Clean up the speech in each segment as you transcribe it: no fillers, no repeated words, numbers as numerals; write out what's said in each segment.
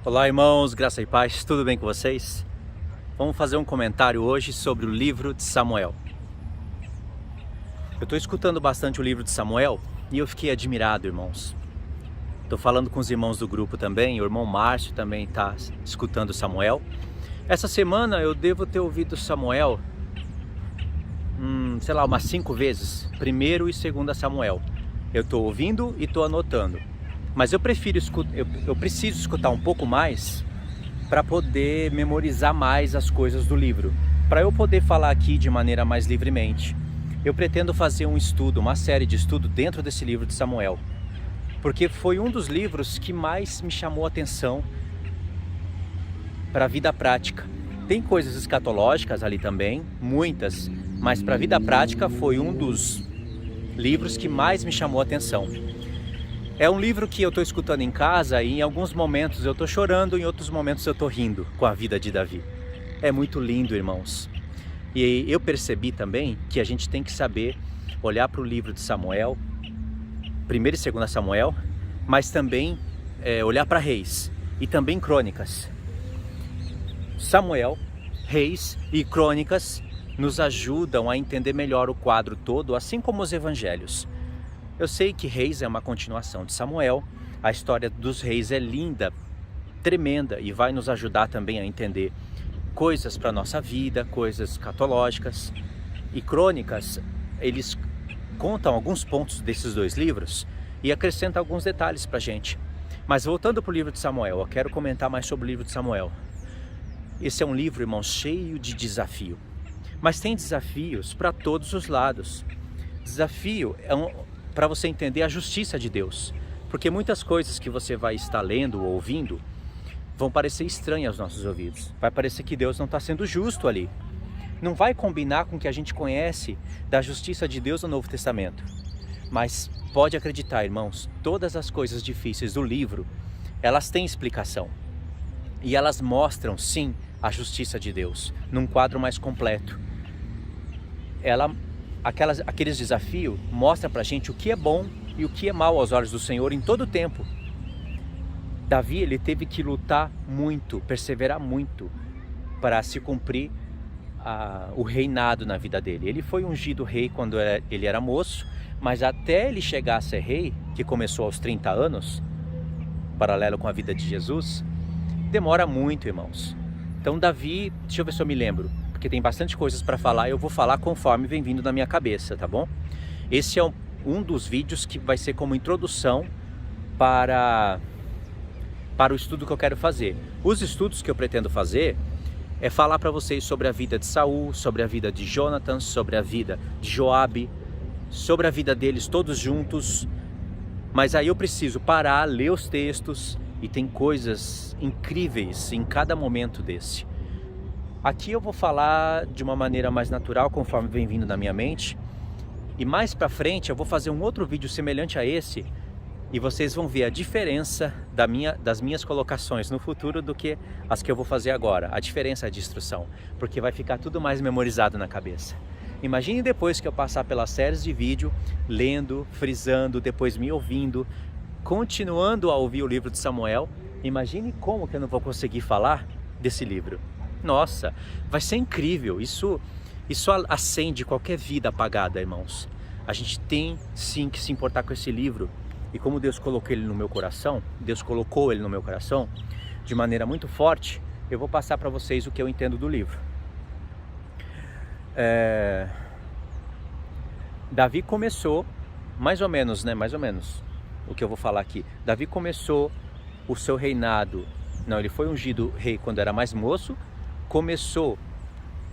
Olá, irmãos, graça e paz, tudo bem com vocês? Vamos fazer um comentário hoje sobre o livro de Samuel. Eu estou escutando bastante o livro de Samuel e eu fiquei admirado, irmãos. Estou falando com os irmãos do grupo também, o irmão Márcio também está escutando Samuel. Essa semana eu devo ter ouvido Samuel, sei lá, umas 5 vezes, 1º e 2º Samuel. Eu estou ouvindo e estou anotando. Mas eu preciso escutar um pouco mais para poder memorizar mais as coisas do livro, para eu poder falar aqui de maneira mais livremente. Eu pretendo fazer um estudo, uma série de estudo dentro desse livro de Samuel, porque foi um dos livros que mais me chamou a atenção para a vida prática. Tem coisas escatológicas ali também, muitas, mas para a vida prática foi um dos livros que mais me chamou a atenção. É um livro que eu estou escutando em casa e em alguns momentos eu estou chorando, em outros momentos eu estou rindo com a vida de Davi. É muito lindo, irmãos. E eu percebi também que a gente tem que saber olhar para o livro de Samuel, 1º e 2º Samuel, mas também olhar para Reis e também Crônicas. Samuel, Reis e Crônicas nos ajudam a entender melhor o quadro todo, assim como os evangelhos. Eu sei que Reis é uma continuação de Samuel, a história dos reis é linda, tremenda e vai nos ajudar também a entender coisas para a nossa vida, coisas escatológicas. E Crônicas, eles contam alguns pontos desses dois livros e acrescentam alguns detalhes para a gente. Mas voltando para o livro de Samuel, eu quero comentar mais sobre o livro de Samuel. Esse é um livro, irmão, cheio de desafio. Mas tem desafios para todos os lados. Desafio para você entender a justiça de Deus, porque muitas coisas que você vai estar lendo ou ouvindo vão parecer estranhas aos nossos ouvidos. Vai parecer que Deus não está sendo justo ali. Não vai combinar com o que a gente conhece da justiça de Deus no Novo Testamento. Mas pode acreditar, irmãos, todas as coisas difíceis do livro, elas têm explicação. E elas mostram, sim, a justiça de Deus, num quadro mais completo. Aqueles desafios mostram pra gente o que é bom e o que é mal aos olhos do Senhor em todo o tempo. Davi, ele teve que lutar muito, perseverar muito para se cumprir o reinado na vida dele. Ele foi ungido rei quando ele era moço, mas até ele chegar a ser rei, que começou aos 30 anos, paralelo com a vida de Jesus, demora muito, irmãos. Então Davi, deixa eu ver se eu me lembro, porque tem bastante coisas para falar, eu vou falar conforme vem vindo na minha cabeça, tá bom? Esse é um dos vídeos que vai ser como introdução para o estudo que eu quero fazer. Os estudos que eu pretendo fazer é falar para vocês sobre a vida de Saul, sobre a vida de Jonathan, sobre a vida de Joabe, sobre a vida deles todos juntos. Mas aí eu preciso parar, ler os textos, e tem coisas incríveis em cada momento desse. Aqui eu vou falar de uma maneira mais natural, conforme vem vindo na minha mente. E mais pra frente eu vou fazer um outro vídeo semelhante a esse. E vocês vão ver a diferença das minhas colocações no futuro do que as que eu vou fazer agora. A diferença de instrução. Porque vai ficar tudo mais memorizado na cabeça. Imagine depois que eu passar pelas séries de vídeo, lendo, frisando, depois me ouvindo, continuando a ouvir o livro de Samuel. Imagine como que eu não vou conseguir falar desse livro. Nossa, vai ser incrível. Isso acende qualquer vida apagada, irmãos. A gente tem sim que se importar com esse livro. E como Deus colocou ele no meu coração, de maneira muito forte, eu vou passar para vocês o que eu entendo do livro. Davi começou, mais ou menos, o que eu vou falar aqui. Davi começou o seu reinado, ele foi ungido rei quando era mais moço, começou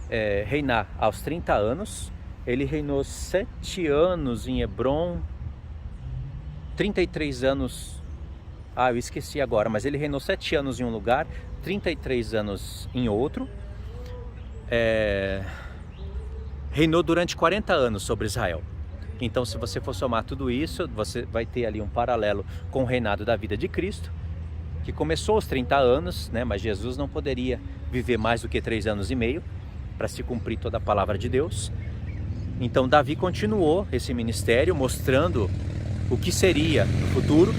a reinar aos 30 anos, ele reinou 7 anos em Hebron, 33 anos, eu esqueci agora, mas ele reinou 7 anos em um lugar, 33 anos em outro, reinou durante 40 anos sobre Israel. Então, se você for somar tudo isso, você vai ter ali um paralelo com o reinado da vida de Cristo, que começou aos 30 anos, mas Jesus não poderia viver mais do que 3 anos e meio para se cumprir toda a palavra de Deus. Então, Davi continuou esse ministério, mostrando o que seria no futuro,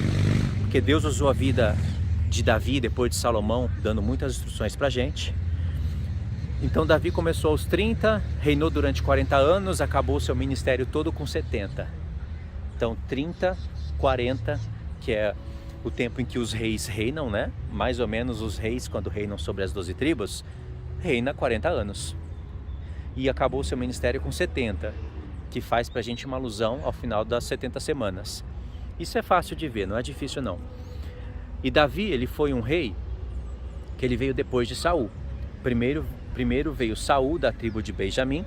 porque Deus usou a vida de Davi depois de Salomão, dando muitas instruções para a gente. Então Davi começou aos 30, reinou durante 40 anos, acabou seu ministério todo com 70. Então 30, 40, que é o tempo em que os reis reinam, né? Mais ou menos os reis, quando reinam sobre as 12 tribos, reina 40 anos. E acabou seu ministério com 70, que faz pra gente uma alusão ao final das 70 semanas. Isso é fácil de ver, não é difícil não. E Davi, ele foi um rei que ele veio depois de Saul. Primeiro veio Saul da tribo de Benjamim,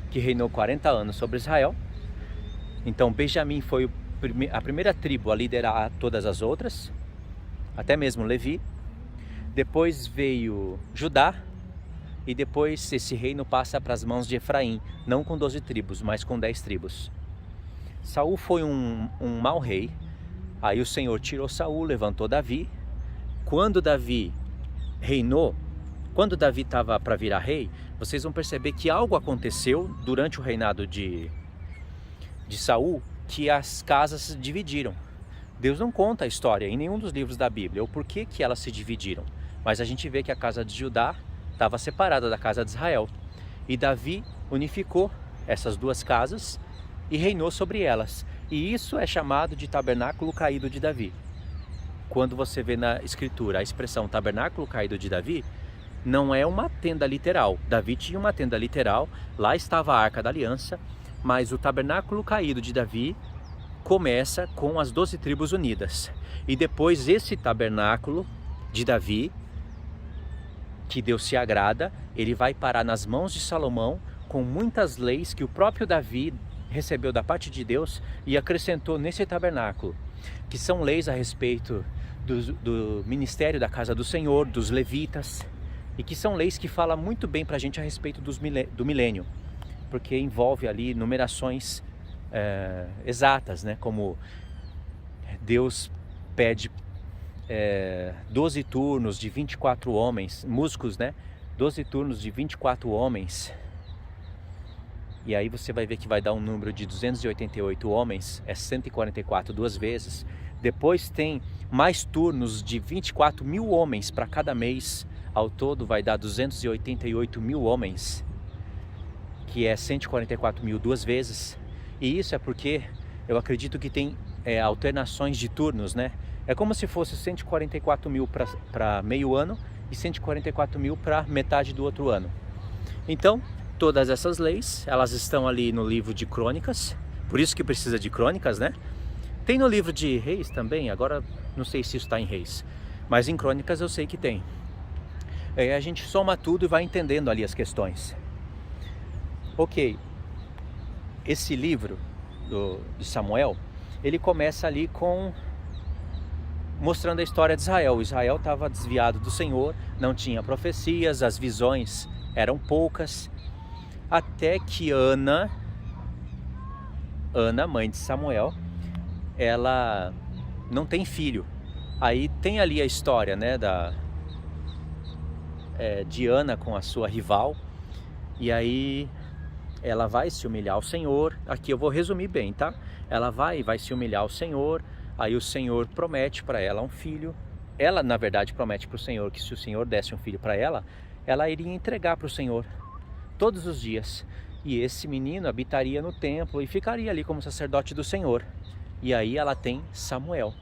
que reinou 40 anos sobre Israel. Então Benjamim foi a primeira tribo a liderar todas as outras, até mesmo Levi. Depois veio Judá, e depois esse reino passa para as mãos de Efraim, não com 12 tribos, mas com 10 tribos. Saul foi um mau rei. Aí o Senhor tirou Saul, levantou Davi. Quando Davi reinou, quando Davi estava para virar rei, vocês vão perceber que algo aconteceu durante o reinado de Saul, que as casas se dividiram. Deus não conta a história em nenhum dos livros da Bíblia, o porquê que elas se dividiram. Mas a gente vê que a casa de Judá estava separada da casa de Israel. E Davi unificou essas duas casas e reinou sobre elas. E isso é chamado de tabernáculo caído de Davi. Quando você vê na escritura a expressão tabernáculo caído de Davi, não é uma tenda literal. Davi tinha uma tenda literal, lá estava a Arca da Aliança, mas o tabernáculo caído de Davi começa com as 12 tribos unidas. E depois esse tabernáculo de Davi, que Deus se agrada, ele vai parar nas mãos de Salomão, com muitas leis que o próprio Davi recebeu da parte de Deus e acrescentou nesse tabernáculo, que são leis a respeito do ministério da casa do Senhor, dos levitas, e que são leis que falam muito bem para a gente a respeito do milênio, porque envolve ali numerações exatas, né? Como Deus pede 12 turnos de 24 homens, músicos, né? 12 turnos de 24 homens. E aí você vai ver que vai dar um número de 288 homens, é 144 duas vezes. Depois tem mais turnos de 24 mil homens para cada mês. Ao todo vai dar 288 mil homens, que é 144 mil duas vezes. E isso é porque eu acredito que tem alternações de turnos, né? É como se fosse 144 mil para meio ano e 144 mil para metade do outro ano. Então, todas essas leis, elas estão ali no livro de Crônicas, por isso que precisa de Crônicas, né? Tem no livro de Reis também, agora não sei se isso está em Reis, mas em Crônicas eu sei que tem. Aí a gente soma tudo e vai entendendo ali as questões. Ok, esse livro de Samuel, ele começa ali mostrando a história de Israel. Israel estava desviado do Senhor, não tinha profecias, as visões eram poucas, até que Ana, mãe de Samuel, ela não tem filho. Aí tem ali a história, né, de Ana com a sua rival, e aí ela vai se humilhar ao Senhor. Aqui eu vou resumir bem, tá? Ela vai se humilhar ao Senhor, aí o Senhor promete para ela um filho. Ela, na verdade, promete para o Senhor que se o Senhor desse um filho para ela, ela iria entregar para o Senhor todos os dias. E esse menino habitaria no templo e ficaria ali como sacerdote do Senhor. E aí ela tem Samuel.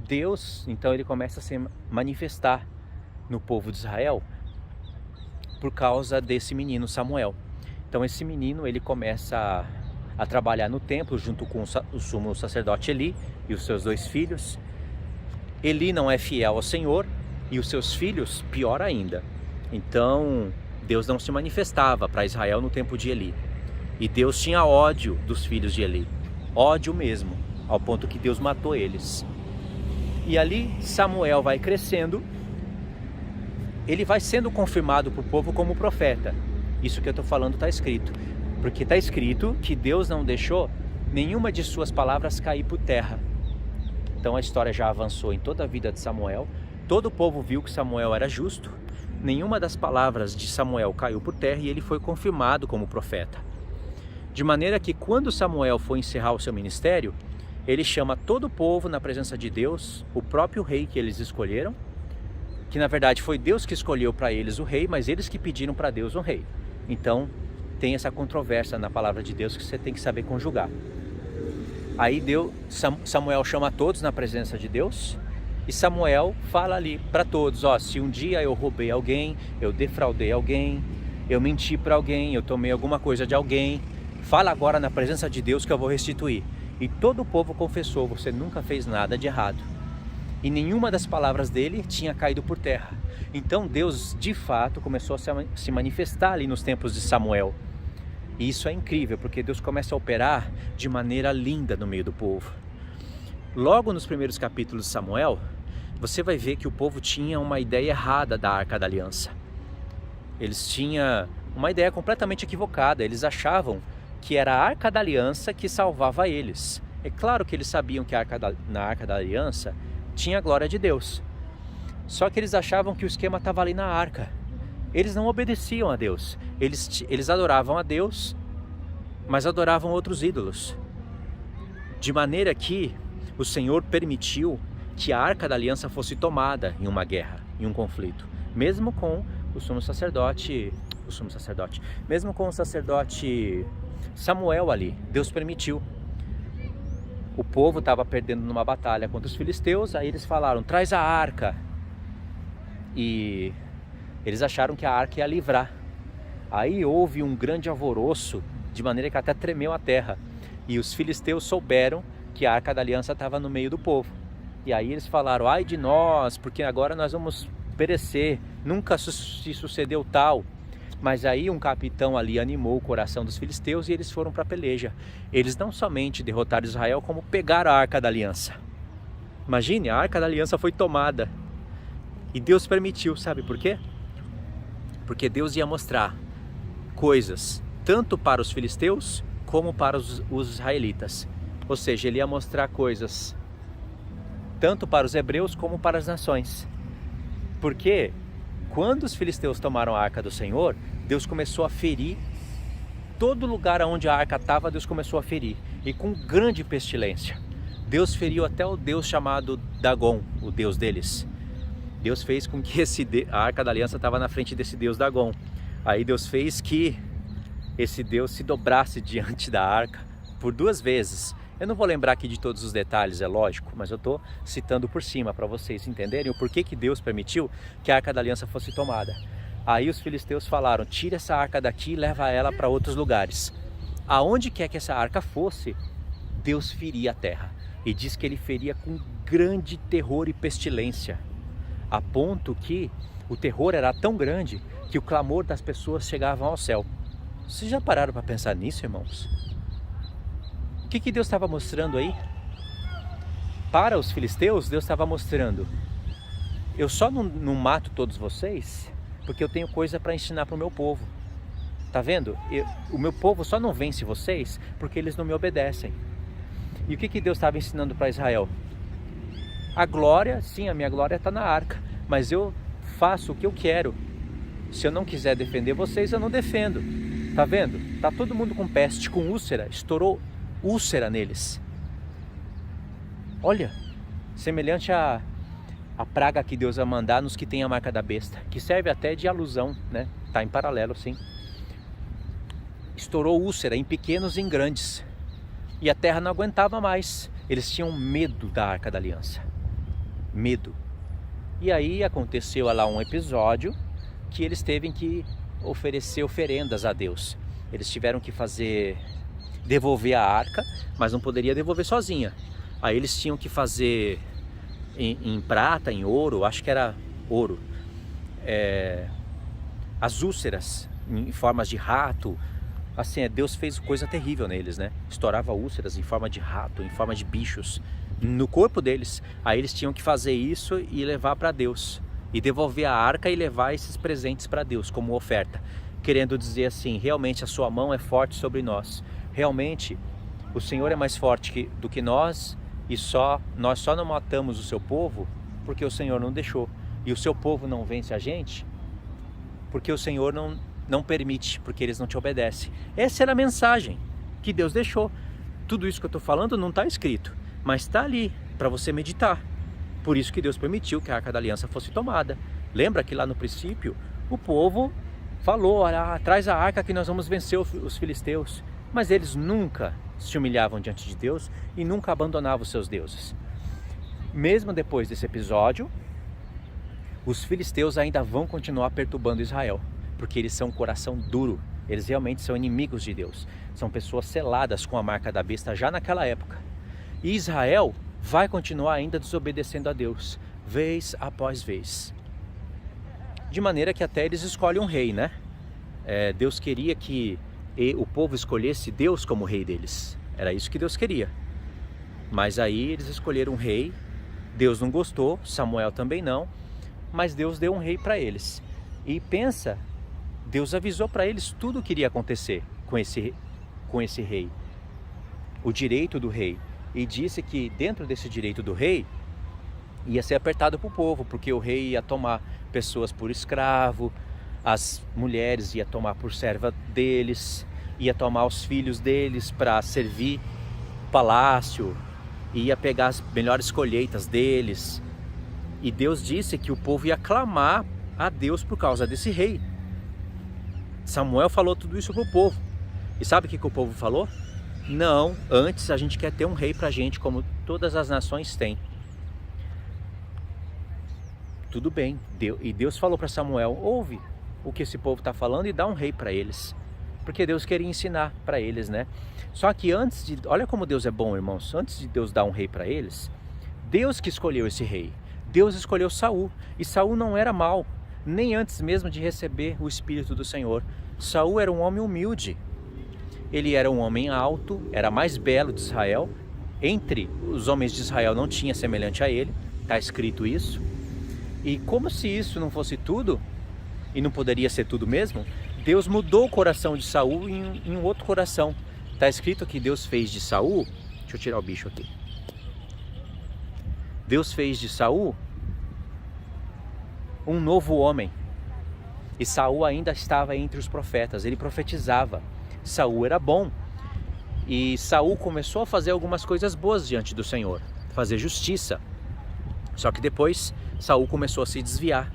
Deus, então, ele começa a se manifestar no povo de Israel por causa desse menino Samuel. Então esse menino, ele começa a trabalhar no templo junto com o sumo sacerdote Eli e os seus dois filhos. Eli não é fiel ao Senhor e os seus filhos pior ainda. Então Deus não se manifestava para Israel no tempo de Eli. E Deus tinha ódio dos filhos de Eli, ódio mesmo, ao ponto que Deus matou eles. E ali Samuel vai crescendo, ele vai sendo confirmado para o povo como profeta. Isso que eu estou falando está escrito, porque está escrito que Deus não deixou nenhuma de suas palavras cair por terra. Então a história já avançou em toda a vida de Samuel, todo o povo viu que Samuel era justo, nenhuma das palavras de Samuel caiu por terra e ele foi confirmado como profeta. De maneira que quando Samuel foi encerrar o seu ministério, ele chama todo o povo na presença de Deus, o próprio rei que eles escolheram, que na verdade foi Deus que escolheu para eles o rei, mas eles que pediram para Deus um rei. Então tem essa controvérsia na palavra de Deus que você tem que saber conjugar. Aí Samuel chama todos na presença de Deus, e Samuel fala ali para todos, ó, se um dia eu roubei alguém, eu defraudei alguém, eu menti para alguém, eu tomei alguma coisa de alguém, fala agora na presença de Deus que eu vou restituir. E todo o povo confessou, você nunca fez nada de errado. E nenhuma das palavras dele tinha caído por terra. Então Deus de fato começou a se manifestar ali nos tempos de Samuel. E isso é incrível, porque Deus começa a operar de maneira linda no meio do povo. Logo nos primeiros capítulos de Samuel, você vai ver que o povo tinha uma ideia errada da Arca da Aliança. Eles tinham uma ideia completamente equivocada. Eles achavam que era a Arca da Aliança que salvava eles. É claro que eles sabiam que na Arca da Aliança tinha a glória de Deus. Só que eles achavam que o esquema estava ali na arca. Eles não obedeciam a Deus. Eles adoravam a Deus, mas adoravam outros ídolos. De maneira que o Senhor permitiu que a Arca da Aliança fosse tomada em uma guerra, em um conflito. Mesmo com o sumo sacerdote, mesmo com o sacerdote Samuel ali, Deus permitiu. O povo estava perdendo numa batalha contra os filisteus, aí eles falaram, traz a arca. E eles acharam que a arca ia livrar. Aí houve um grande alvoroço, de maneira que até tremeu a terra. E os filisteus souberam que a Arca da Aliança estava no meio do povo. E aí eles falaram, ai de nós, porque agora nós vamos perecer, nunca se sucedeu tal. Mas aí um capitão ali animou o coração dos filisteus e eles foram para a peleja. Eles não somente derrotaram Israel, como pegaram a Arca da Aliança. Imagine, a Arca da Aliança foi tomada. E Deus permitiu, sabe por quê? Porque Deus ia mostrar coisas, tanto para os filisteus, como para os israelitas. Ou seja, ele ia mostrar coisas, tanto para os hebreus, como para as nações. Porque quando os filisteus tomaram a arca do Senhor, Deus começou a ferir todo lugar onde a arca estava. Deus começou a ferir, e com grande pestilência. Deus feriu até o deus chamado Dagon, o deus deles. Deus fez com que a Arca da Aliança estava na frente desse deus Dagon. Aí Deus fez que esse deus se dobrasse diante da arca por 2 vezes. Eu não vou lembrar aqui de todos os detalhes, é lógico, mas eu estou citando por cima para vocês entenderem o porquê que Deus permitiu que a Arca da Aliança fosse tomada. Aí os filisteus falaram, tira essa arca daqui e leva ela para outros lugares. Aonde quer que essa arca fosse, Deus feria a terra. E diz que ele feria com grande terror e pestilência, a ponto que o terror era tão grande que o clamor das pessoas chegava ao céu. Vocês já pararam para pensar nisso, irmãos? O que Deus estava mostrando aí? Para os filisteus, Deus estava mostrando, eu só não mato todos vocês porque eu tenho coisa para ensinar para o meu povo. Tá vendo? O meu povo só não vence vocês porque eles não me obedecem. E o que Deus estava ensinando para Israel? A glória, sim, a minha glória está na arca, mas eu faço o que eu quero. Se eu não quiser defender vocês, eu não defendo. Tá vendo? Tá todo mundo com peste, com úlcera, estourou úlcera neles. Olha, semelhante à praga que Deus vai mandar nos que tem a marca da besta, que serve até de alusão, né? Tá em paralelo, sim. Estourou úlcera em pequenos e em grandes. E a terra não aguentava mais. Eles tinham medo da Arca da Aliança. Medo. E aí aconteceu lá um episódio que eles teve que oferecer oferendas a Deus. Eles tiveram que devolver a arca, mas não poderia devolver sozinha. Aí eles tinham que fazer em prata, em ouro, acho que era ouro, as úlceras em formas de rato. Assim, Deus fez coisa terrível neles, né? Estourava úlceras em forma de rato, em forma de bichos no corpo deles. Aí eles tinham que fazer isso e levar para Deus, e devolver a arca e levar esses presentes para Deus como oferta, querendo dizer assim, realmente a sua mão é forte sobre nós, realmente o Senhor é mais forte do que nós, e nós só não matamos o seu povo porque o Senhor não deixou, e o seu povo não vence a gente porque o Senhor não permite, porque eles não te obedecem. Essa era a mensagem que Deus deixou. Tudo isso que eu estou falando não está escrito, mas está ali para você meditar. Por isso que Deus permitiu que a Arca da Aliança fosse tomada. Lembra que lá no princípio o povo falou: traz a arca que nós vamos vencer os filisteus. Mas eles nunca se humilhavam diante de Deus e nunca abandonavam os seus deuses. Mesmo depois desse episódio, os filisteus ainda vão continuar perturbando Israel, porque eles são um coração duro. Eles realmente são inimigos de Deus. São pessoas seladas com a marca da besta já naquela época. E Israel vai continuar ainda desobedecendo a Deus, vez após vez. De maneira que até eles escolhem um rei, né? Deus queria que o povo escolhesse Deus como rei deles. Era isso que Deus queria. Mas aí eles escolheram um rei. Deus não gostou, Samuel também não. Mas Deus deu um rei para eles. E pensa, Deus avisou para eles tudo o que iria acontecer com esse rei. O direito do rei. E disse que dentro desse direito do rei ia ser apertado para o povo, porque o rei ia tomar pessoas por escravo, as mulheres ia tomar por serva deles, ia tomar os filhos deles para servir o palácio, ia pegar as melhores colheitas deles. E Deus disse que o povo ia clamar a Deus por causa desse rei. Samuel falou tudo isso para o povo. E sabe o que o povo falou? Não, antes a gente quer ter um rei pra gente, como todas as nações têm. Tudo bem, e Deus falou para Samuel: ouve o que esse povo está falando e dá um rei para eles. Porque Deus queria ensinar para eles, né? Só que olha como Deus é bom, irmãos. Antes de Deus dar um rei para eles, Deus que escolheu esse rei. Deus escolheu Saul. E Saul não era mau, nem antes mesmo de receber o Espírito do Senhor. Saul era um homem humilde. Ele era um homem alto, era mais belo de Israel. Entre os homens de Israel não tinha semelhante a ele. Está escrito isso. E como se isso não fosse tudo, e não poderia ser tudo mesmo, Deus mudou o coração de Saul em um outro coração. Está escrito que Deus fez de Saul... Deixa eu tirar o bicho aqui. Deus fez de Saul um novo homem. E Saul ainda estava entre os profetas, ele profetizava. Saul era bom. E Saul começou a fazer algumas coisas boas diante do Senhor, fazer justiça. Só que depois Saul começou a se desviar.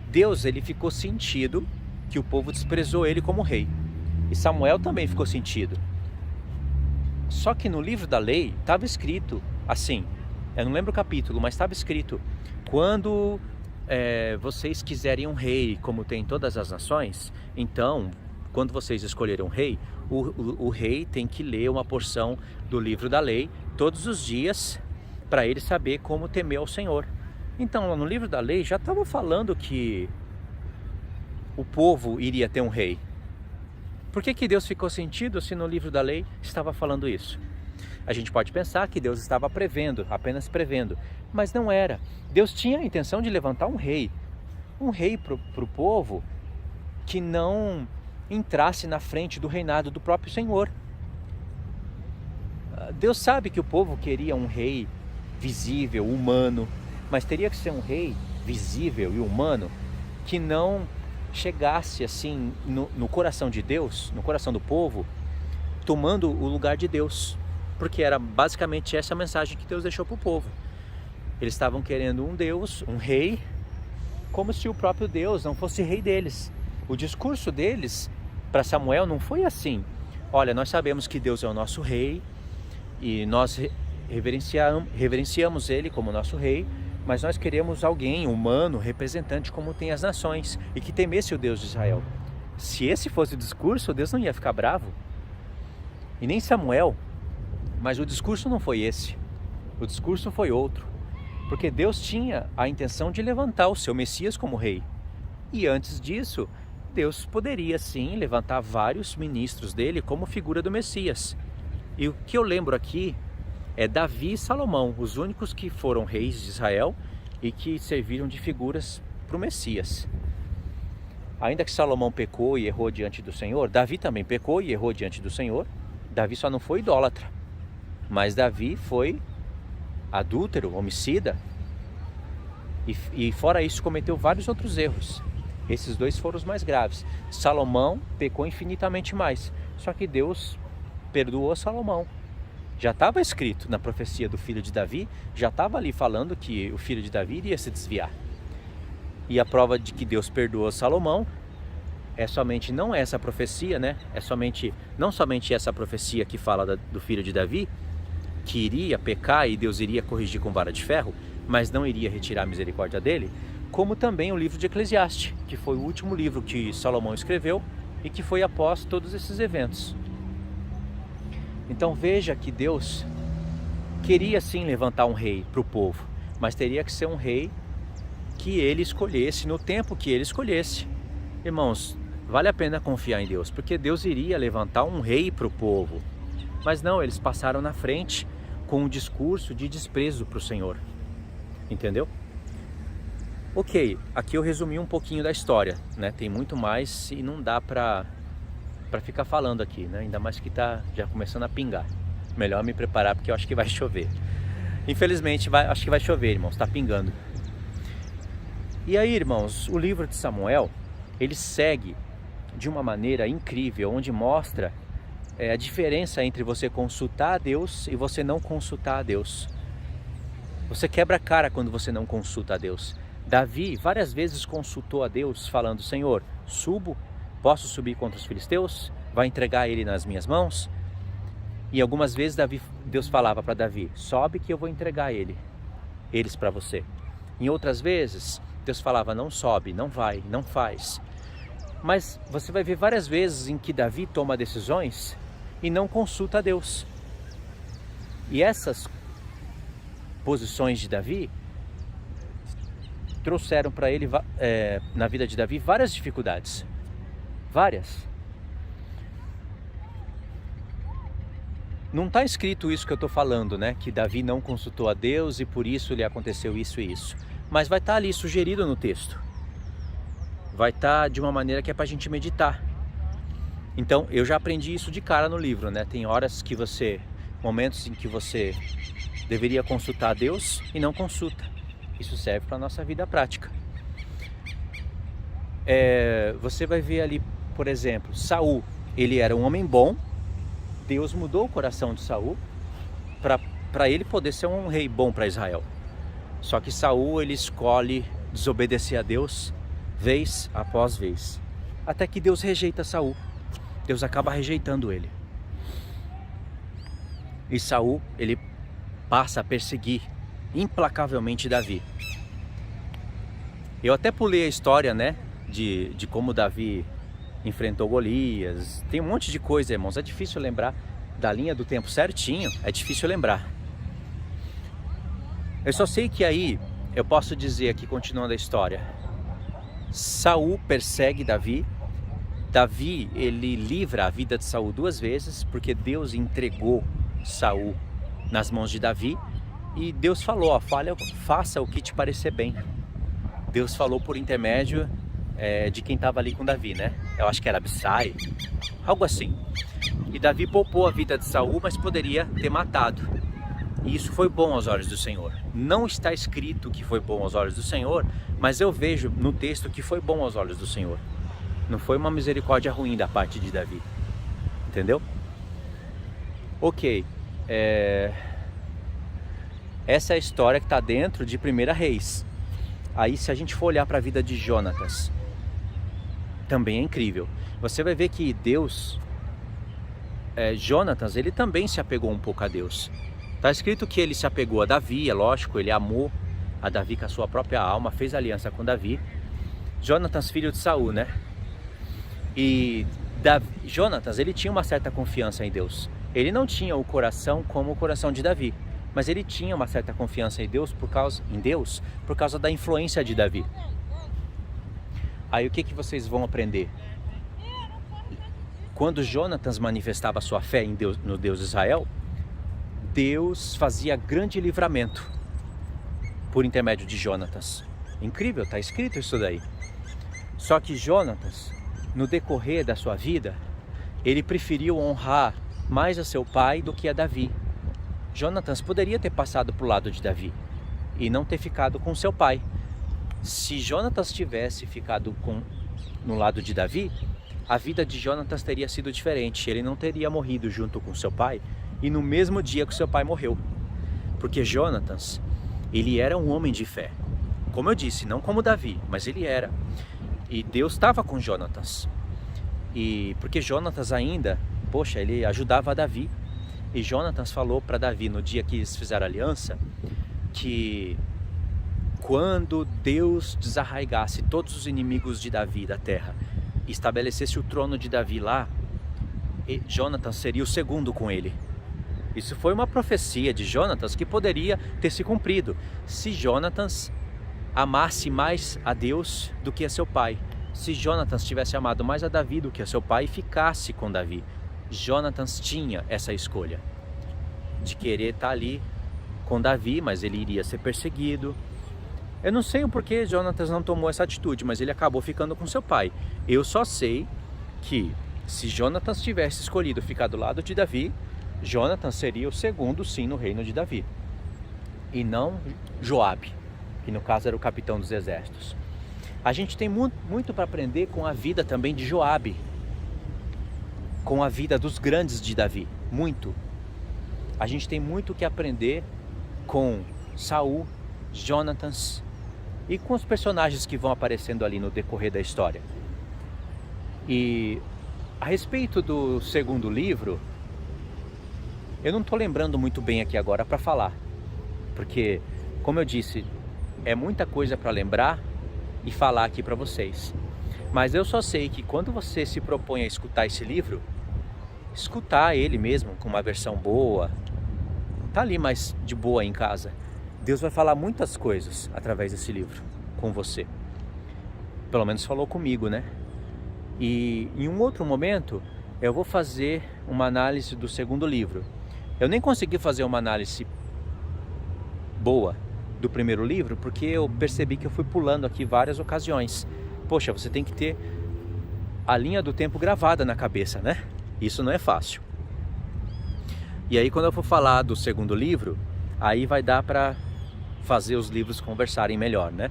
Deus, ele ficou sentido que o povo desprezou ele como rei. E Samuel também ficou sentido. Só que no livro da lei estava escrito assim, eu não lembro o capítulo, mas estava escrito: quando vocês quiserem um rei como tem em todas as nações, então, quando vocês escolherem um rei, o rei tem que ler uma porção do livro da lei todos os dias para ele saber como temer ao Senhor. Então, no livro da lei já estava falando que o povo iria ter um rei. Por que Deus ficou sentido se no livro da lei estava falando isso? A gente pode pensar que Deus estava prevendo, apenas prevendo, mas não era. Deus tinha a intenção de levantar um rei para o povo que não entrasse na frente do reinado do próprio Senhor. Deus sabe que o povo queria um rei visível, humano, mas teria que ser um rei visível e humano que não chegasse assim no coração de Deus, no coração do povo, tomando o lugar de Deus. Porque era basicamente essa a mensagem que Deus deixou para o povo. Eles estavam querendo um Deus, um rei, como se o próprio Deus não fosse rei deles. O discurso deles para Samuel não foi assim: olha, nós sabemos que Deus é o nosso rei e nós reverenciamos ele como nosso rei, mas nós queremos alguém humano, representante como tem as nações e que temesse o Deus de Israel. Se esse fosse o discurso, Deus não ia ficar bravo. E nem Samuel. Mas o discurso não foi esse. O discurso foi outro. Porque Deus tinha a intenção de levantar o seu Messias como rei. E antes disso, Deus poderia sim levantar vários ministros dele como figura do Messias. E o que eu lembro aqui é Davi e Salomão, os únicos que foram reis de Israel e que serviram de figuras para o Messias. Ainda que Salomão pecou e errou diante do Senhor, Davi também pecou e errou diante do Senhor. Davi só não foi idólatra, mas Davi foi adúltero, homicida, e fora isso cometeu vários outros erros. Esses dois foram os mais graves. Salomão pecou infinitamente mais, só que Deus perdoou Salomão. Já estava escrito na profecia do filho de Davi, já estava ali falando que o filho de Davi iria se desviar. E a prova de que Deus perdoou Salomão é somente, não essa profecia, né? Não somente essa profecia que fala do filho de Davi, que iria pecar e Deus iria corrigir com vara de ferro, mas não iria retirar a misericórdia dele, como também o livro de Eclesiastes, que foi o último livro que Salomão escreveu e que foi após todos esses eventos. Então veja que Deus queria sim levantar um rei para o povo, mas teria que ser um rei que ele escolhesse no tempo que ele escolhesse. Irmãos, vale a pena confiar em Deus, porque Deus iria levantar um rei para o povo. Mas não, eles passaram na frente com um discurso de desprezo para o Senhor. Entendeu? Ok, aqui eu resumi um pouquinho da história, né? Tem muito mais e não dá para ficar falando aqui, né? Ainda mais que tá já começando a pingar. Melhor me preparar porque eu acho que vai chover. Infelizmente, acho que vai chover, irmãos, tá pingando. E aí, irmãos, o livro de Samuel, ele segue de uma maneira incrível, onde mostra a diferença entre você consultar a Deus e você não consultar a Deus. Você quebra a cara quando você não consulta a Deus. Davi várias vezes consultou a Deus falando: Senhor, posso subir contra os filisteus? Vai entregar ele nas minhas mãos? E algumas vezes Deus falava para Davi: sobe que eu vou entregar eles para você. Em outras vezes Deus falava: não sobe, não vai, não faz. Mas você vai ver várias vezes em que Davi toma decisões e não consulta a Deus. E essas posições de Davi trouxeram para ele, na vida de Davi, várias dificuldades. Várias. Não está escrito isso que eu estou falando, né? Que Davi não consultou a Deus e por isso lhe aconteceu isso e isso. Mas vai estar ali sugerido no texto. Vai estar de uma maneira que é para a gente meditar. Então, eu já aprendi isso de cara no livro, né? Tem momentos em que você deveria consultar a Deus e não consulta. Isso serve para a nossa vida prática. Você vai ver ali, por exemplo, Saul, ele era um homem bom. Deus mudou o coração de Saul para ele poder ser um rei bom para Israel. Só que Saul, ele escolhe desobedecer a Deus vez após vez, até que Deus rejeita Saul. Deus acaba rejeitando ele. E Saul, ele passa a perseguir implacavelmente Davi. Eu até pulei a história, né, de como Davi enfrentou Golias. Tem um monte de coisa, irmãos. É difícil lembrar da linha do tempo certinho. É difícil lembrar. Eu só sei que aí, eu posso dizer aqui, continuando a história, Saul persegue Davi. Davi, ele livra a vida de Saul 2 vezes, porque Deus entregou Saul nas mãos de Davi. E Deus falou: ó, faça o que te parecer bem. Deus falou por intermédio de quem estava ali com Davi, né? Eu acho que era Abissai, algo assim. E Davi poupou a vida de Saul, mas poderia ter matado. E isso foi bom aos olhos do Senhor. Não está escrito que foi bom aos olhos do Senhor, mas eu vejo no texto que foi bom aos olhos do Senhor. Não foi uma misericórdia ruim da parte de Davi. Entendeu? Ok. Essa é a história que está dentro de 1 Reis. Aí, se a gente for olhar para a vida de Jonatas, também é incrível. Você vai ver que Deus, Jonatas, ele também se apegou um pouco a Deus. Está escrito que ele se apegou a Davi, é lógico, ele amou a Davi com a sua própria alma, fez aliança com Davi. Jonatas, filho de Saul, né? E Jonatas, ele tinha uma certa confiança em Deus. Ele não tinha o coração como o coração de Davi, mas ele tinha uma certa confiança em Deus por causa da influência de Davi. Aí o que vocês vão aprender? Quando Jonatas manifestava sua fé em Deus, no Deus de Israel, Deus fazia grande livramento por intermédio de Jonatas. Incrível, está escrito isso daí. Só que Jonatas, no decorrer da sua vida, ele preferiu honrar mais a seu pai do que a Davi. Jonatas poderia ter passado para o lado de Davi e não ter ficado com seu pai. Se Jonatas tivesse ficado no lado de Davi, a vida de Jonatas teria sido diferente. Ele não teria morrido junto com seu pai e no mesmo dia que seu pai morreu. Porque Jonatas, ele era um homem de fé. Como eu disse, não como Davi, mas ele era. E Deus estava com Jonatas. E porque Jonatas ainda, poxa, ele ajudava Davi. E Jonatas falou para Davi no dia que eles fizeram aliança, que quando Deus desarraigasse todos os inimigos de Davi da terra e estabelecesse o trono de Davi lá, Jonatas seria o segundo com ele. Isso foi uma profecia de Jonatas que poderia ter se cumprido se Jonatas amasse mais a Deus do que a seu pai. Se Jonatas tivesse amado mais a Davi do que a seu pai e ficasse com Davi. Jonatas tinha essa escolha de querer estar ali com Davi, mas ele iria ser perseguido. Eu não sei o porquê Jonatas não tomou essa atitude, mas ele acabou ficando com seu pai. Eu só sei que se Jonatas tivesse escolhido ficar do lado de Davi, Jonatas seria o segundo sim no reino de Davi. E não Joabe, que no caso era o capitão dos exércitos. A gente tem muito para aprender com a vida também de Joabe, com a vida dos grandes de Davi, muito. A gente tem muito que aprender com Saul, Jonatas e com os personagens que vão aparecendo ali no decorrer da história. E a respeito do segundo livro, eu não estou lembrando muito bem aqui agora para falar, porque, como eu disse, é muita coisa para lembrar e falar aqui para vocês. Mas eu só sei que quando você se propõe a escutar esse livro, escutar ele mesmo com uma versão boa, tá ali mais de boa em casa, Deus vai falar muitas coisas através desse livro com você. Pelo menos falou comigo, né? E em um outro momento eu vou fazer uma análise do segundo livro. Eu nem consegui fazer uma análise boa do primeiro livro porque eu percebi que eu fui pulando aqui várias ocasiões. Poxa, você tem que ter a linha do tempo gravada na cabeça, né? Isso não é fácil. E aí quando eu for falar do segundo livro, aí vai dar para fazer os livros conversarem melhor, né?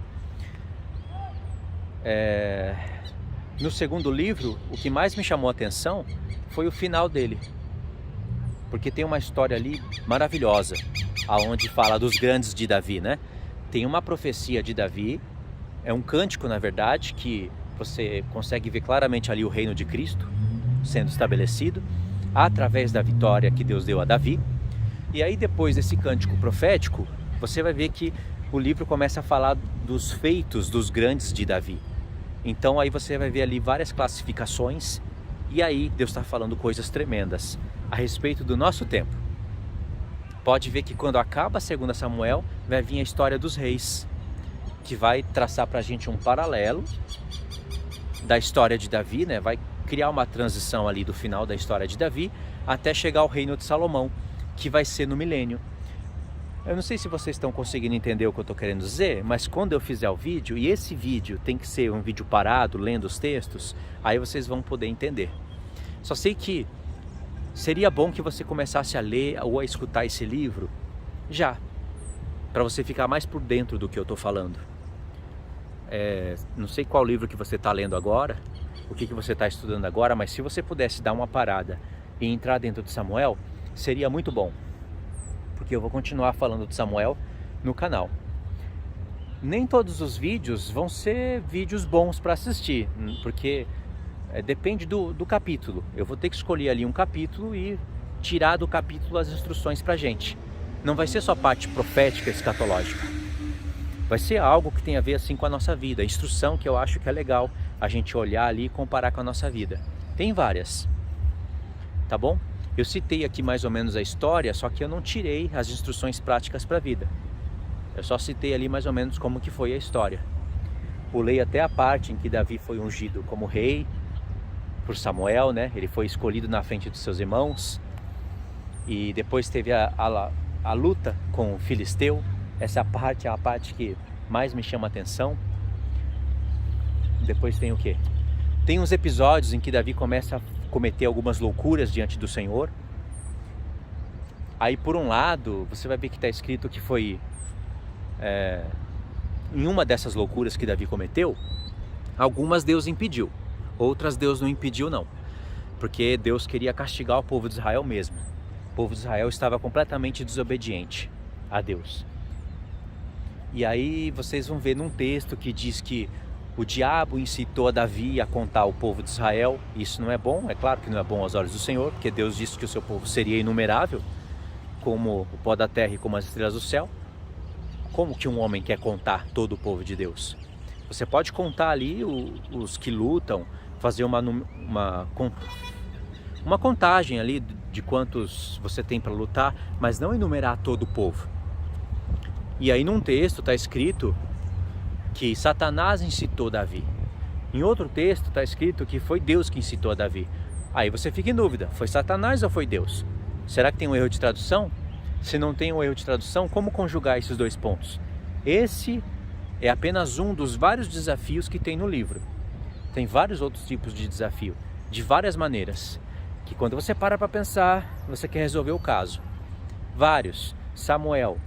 No segundo livro, o que mais me chamou a atenção foi o final dele. Porque tem uma história ali maravilhosa, aonde fala dos grandes de Davi, né? Tem uma profecia de Davi, é um cântico na verdade, que você consegue ver claramente ali o reino de Cristo sendo estabelecido, através da vitória que Deus deu a Davi. E aí depois desse cântico profético, você vai ver que o livro começa a falar dos feitos dos grandes de Davi. Então aí você vai ver ali várias classificações, e aí Deus está falando coisas tremendas a respeito do nosso tempo. Pode ver que quando acaba a 2 Samuel, vai vir a história dos reis, que vai traçar para a gente um paralelo da história de Davi, né? Vai criar uma transição ali do final da história de Davi até chegar ao reino de Salomão, que vai ser no milênio. Eu não sei se vocês estão conseguindo entender o que eu estou querendo dizer, mas quando eu fizer o vídeo, e esse vídeo tem que ser um vídeo parado, lendo os textos, aí vocês vão poder entender. Só sei que seria bom que você começasse a ler ou a escutar esse livro já, para você ficar mais por dentro do que eu estou falando. Não sei qual livro que você está lendo agora, o que você está estudando agora, mas se você pudesse dar uma parada e entrar dentro de Samuel, seria muito bom. Porque eu vou continuar falando de Samuel no canal. Nem todos os vídeos vão ser vídeos bons para assistir, porque depende do capítulo. Eu vou ter que escolher ali um capítulo e tirar do capítulo as instruções para a gente. Não vai ser só parte profética, escatológica. Vai ser algo que tem a ver assim com a nossa vida. A instrução que eu acho que é legal a gente olhar ali e comparar com a nossa vida. Tem várias, tá bom? Eu citei aqui mais ou menos a história, só que eu não tirei as instruções práticas para a vida. Eu só citei ali mais ou menos como que foi a história. Pulei até a parte em que Davi foi ungido como rei por Samuel, né? Ele foi escolhido na frente dos seus irmãos. E depois teve a luta com o Filisteu. Essa parte é a parte que mais me chama a atenção. Depois tem o quê? Tem uns episódios em que Davi começa a cometer algumas loucuras diante do Senhor. Aí por um lado, você vai ver que está escrito que foi em uma dessas loucuras que Davi cometeu, algumas Deus impediu, Outras Deus não impediu não, porque Deus queria castigar o povo de Israel mesmo. O povo de Israel estava completamente desobediente a Deus. E aí vocês vão ver num texto que diz que o diabo incitou a Davi a contar o povo de Israel. Isso não é bom, é claro que não é bom aos olhos do Senhor, porque Deus disse que o seu povo seria inumerável, como o pó da terra e como as estrelas do céu. Como que um homem quer contar todo o povo de Deus? Você pode contar ali os que lutam, fazer uma contagem ali de quantos você tem para lutar, mas não enumerar todo o povo. E aí num texto está escrito que Satanás incitou Davi. Em outro texto está escrito que foi Deus que incitou a Davi. Aí você fica em dúvida, foi Satanás ou foi Deus? Será que tem um erro de tradução? Se não tem um erro de tradução, como conjugar esses dois pontos? Esse é apenas um dos vários desafios que tem no livro. Tem vários outros tipos de desafio, de várias maneiras, que quando você para pensar, você quer resolver o caso. Vários. Samuel,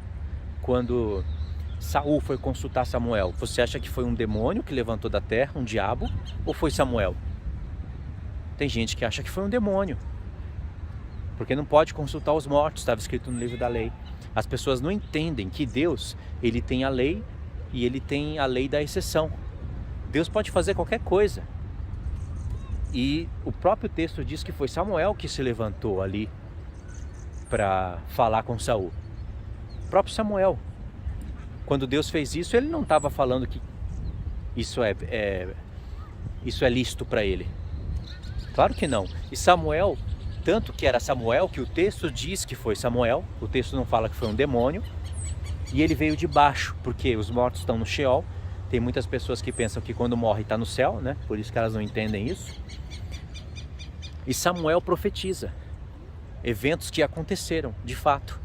quando Saul foi consultar Samuel, você acha que foi um demônio que levantou da terra, um diabo, ou foi Samuel? Tem gente que acha que foi um demônio, porque não pode consultar os mortos, estava escrito no livro da lei. As pessoas não entendem que Deus, ele tem a lei e ele tem a lei da exceção. Deus pode fazer qualquer coisa. E o próprio texto diz que foi Samuel que se levantou ali para falar com Saul. O próprio Samuel. Quando Deus fez isso, ele não estava falando que isso é lícito para ele. Claro que não. E Samuel, tanto que era Samuel, que o texto diz que foi Samuel, o texto não fala que foi um demônio, e ele veio de baixo, porque os mortos estão no Sheol. Tem muitas pessoas que pensam que quando morre está no céu, né? Por isso que elas não entendem isso. E Samuel profetiza eventos que aconteceram, de fato.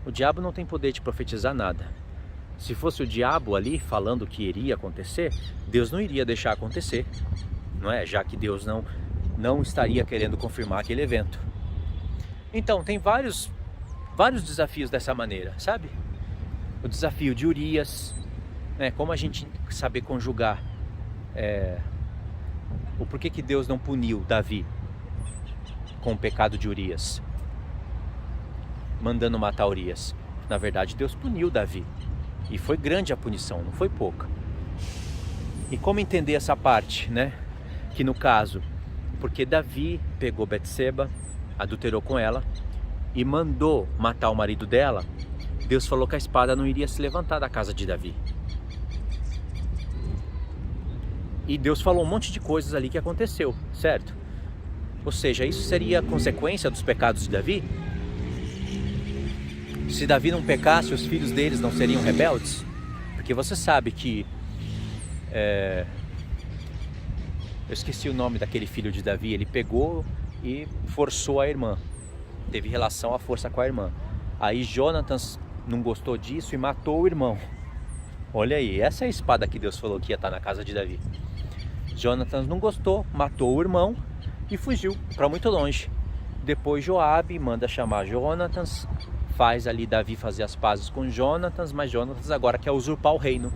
O diabo não tem poder de profetizar nada. Se fosse o diabo ali falando o que iria acontecer, Deus não iria deixar acontecer, não é? Já que Deus não estaria querendo confirmar aquele evento. Então, tem vários desafios dessa maneira, sabe? O desafio de Urias, né? Como a gente saber conjugar o porquê que Deus não puniu Davi com o pecado de Urias, mandando matar Urias. Na verdade, Deus puniu Davi. E foi grande a punição, não foi pouca. E como entender essa parte, né? Que no caso, porque Davi pegou Betseba, adulterou com ela e mandou matar o marido dela, Deus falou que a espada não iria se levantar da casa de Davi. E Deus falou um monte de coisas ali que aconteceu, certo? Ou seja, isso seria consequência dos pecados de Davi? Se Davi não pecasse, os filhos deles não seriam rebeldes? Porque você sabe que... eu esqueci o nome daquele filho de Davi. Ele pegou e forçou a irmã. Teve relação à força com a irmã. Aí Jonatas não gostou disso e matou o irmão. Olha aí, essa é a espada que Deus falou que ia estar na casa de Davi. Jonatas não gostou, matou o irmão e fugiu para muito longe. Depois Joabe manda chamar Jonatas, faz ali Davi fazer as pazes com Jonatas, mas Jonatas agora quer usurpar o reino.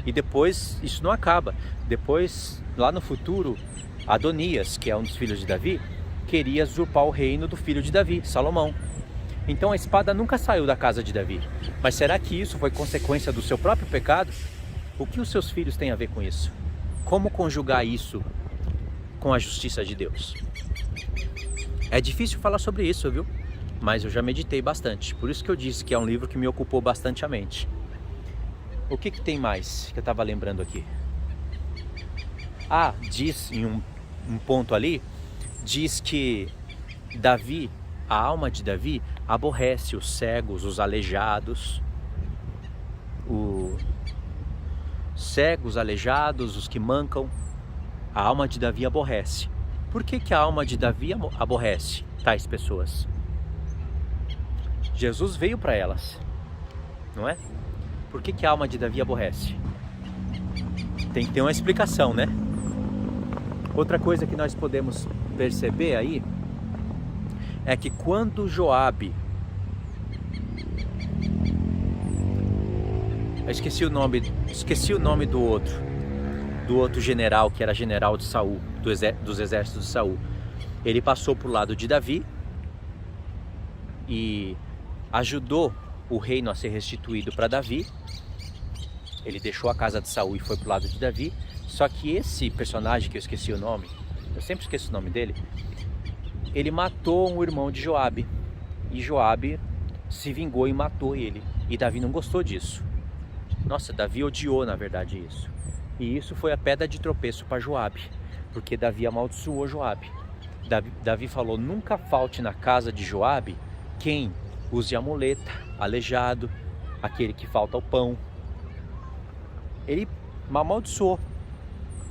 E depois isso não acaba. Depois, lá no futuro, Adonias, que é um dos filhos de Davi, queria usurpar o reino do filho de Davi, Salomão. Então a espada nunca saiu da casa de Davi. Mas será que isso foi consequência do seu próprio pecado? O que os seus filhos têm a ver com isso? Como conjugar isso com a justiça de Deus? É difícil falar sobre isso, viu? Mas eu já meditei bastante. Por isso que eu disse que é um livro que me ocupou bastante a mente. O que tem mais que eu estava lembrando aqui? Diz em um ponto ali, diz que Davi, a alma de Davi, aborrece os cegos, os aleijados, cegos, aleijados, os que mancam. A alma de Davi aborrece. Por que a alma de Davi aborrece tais pessoas? Jesus veio para elas, não é? Por que a alma de Davi aborrece? Tem que ter uma explicação, né? Outra coisa que nós podemos perceber aí é que quando Joabe, eu esqueci o nome do outro, do outro general, que era general de Saul, dos exércitos de Saul. Ele passou para o lado de Davi e ajudou o reino a ser restituído para Davi. Ele deixou a casa de Saul e foi para o lado de Davi. Só que esse personagem, que eu esqueci o nome, eu sempre esqueço o nome dele, ele matou um irmão de Joabe. E Joabe se vingou e matou ele. E Davi não gostou disso. Nossa, Davi odiou, na verdade, isso. E isso foi a pedra de tropeço para Joabe, porque Davi amaldiçoou Joabe. Davi falou: nunca falte na casa de Joabe quem use a muleta, aleijado, aquele que falta o pão. Ele amaldiçoou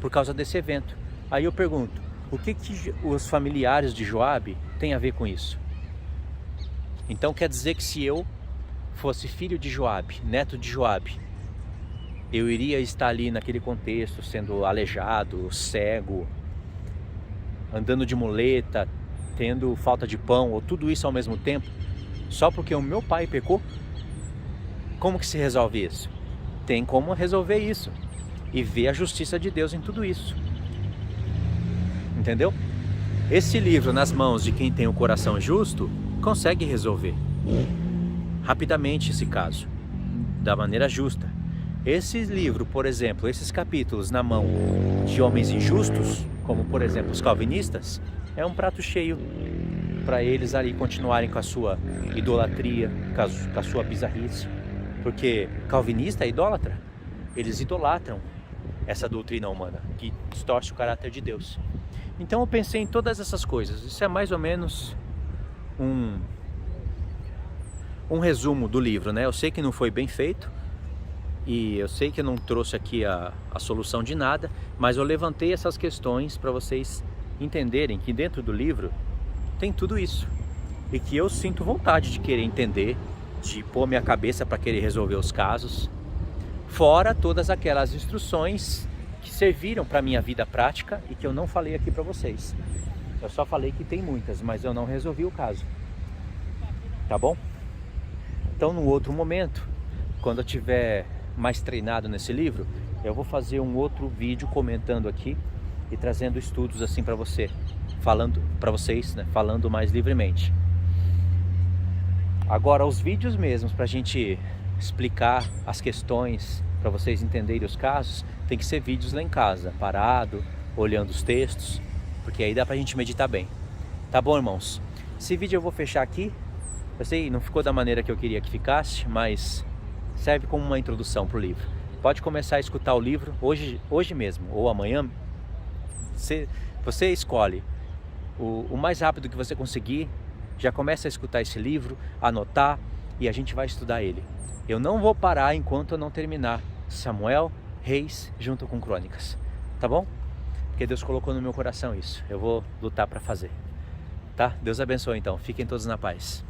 por causa desse evento. Aí eu pergunto, o que os familiares de Joabe têm a ver com isso? Então quer dizer que se eu fosse filho de Joabe, neto de Joabe, eu iria estar ali naquele contexto, sendo aleijado, cego, andando de muleta, tendo falta de pão, ou tudo isso ao mesmo tempo, só porque o meu pai pecou? Como que se resolve isso? Tem como resolver isso e ver a justiça de Deus em tudo isso. Entendeu? Esse livro nas mãos de quem tem o coração justo consegue resolver rapidamente esse caso, da maneira justa. Esse livro, por exemplo, esses capítulos na mão de homens injustos, como por exemplo os calvinistas, é um prato cheio para eles ali continuarem com a sua idolatria, com a sua bizarrice. Porque calvinista é idólatra. Eles idolatram essa doutrina humana que distorce o caráter de Deus. Então eu pensei em todas essas coisas. Isso é mais ou menos um resumo do livro, né? Eu sei que não foi bem feito e eu sei que eu não trouxe aqui a solução de nada, mas eu levantei essas questões para vocês entenderem que dentro do livro tem tudo isso e que eu sinto vontade de querer entender, de pôr minha cabeça para querer resolver os casos, fora todas aquelas instruções que serviram para minha vida prática e que eu não falei aqui para vocês. Eu só falei que tem muitas, mas eu não resolvi o caso. Tá bom? Então, num outro momento, quando eu tiver mais treinado nesse livro, eu vou fazer um outro vídeo comentando aqui e trazendo estudos assim para você, falando para vocês, né, falando mais livremente. Agora, os vídeos mesmos para a gente explicar as questões, para vocês entenderem os casos, tem que ser vídeos lá em casa, parado, olhando os textos, porque aí dá pra gente meditar bem. Tá bom, irmãos? Esse vídeo eu vou fechar aqui. Eu sei, não ficou da maneira que eu queria que ficasse, mas serve como uma introdução pro livro. Pode começar a escutar o livro hoje mesmo, ou amanhã. Você escolhe o mais rápido que você conseguir. Já começa a escutar esse livro, anotar, e a gente vai estudar ele. Eu não vou parar enquanto eu não terminar Samuel, Reis, junto com Crônicas. Tá bom? Porque Deus colocou no meu coração isso. Eu vou lutar para fazer. Tá? Deus abençoe então. Fiquem todos na paz.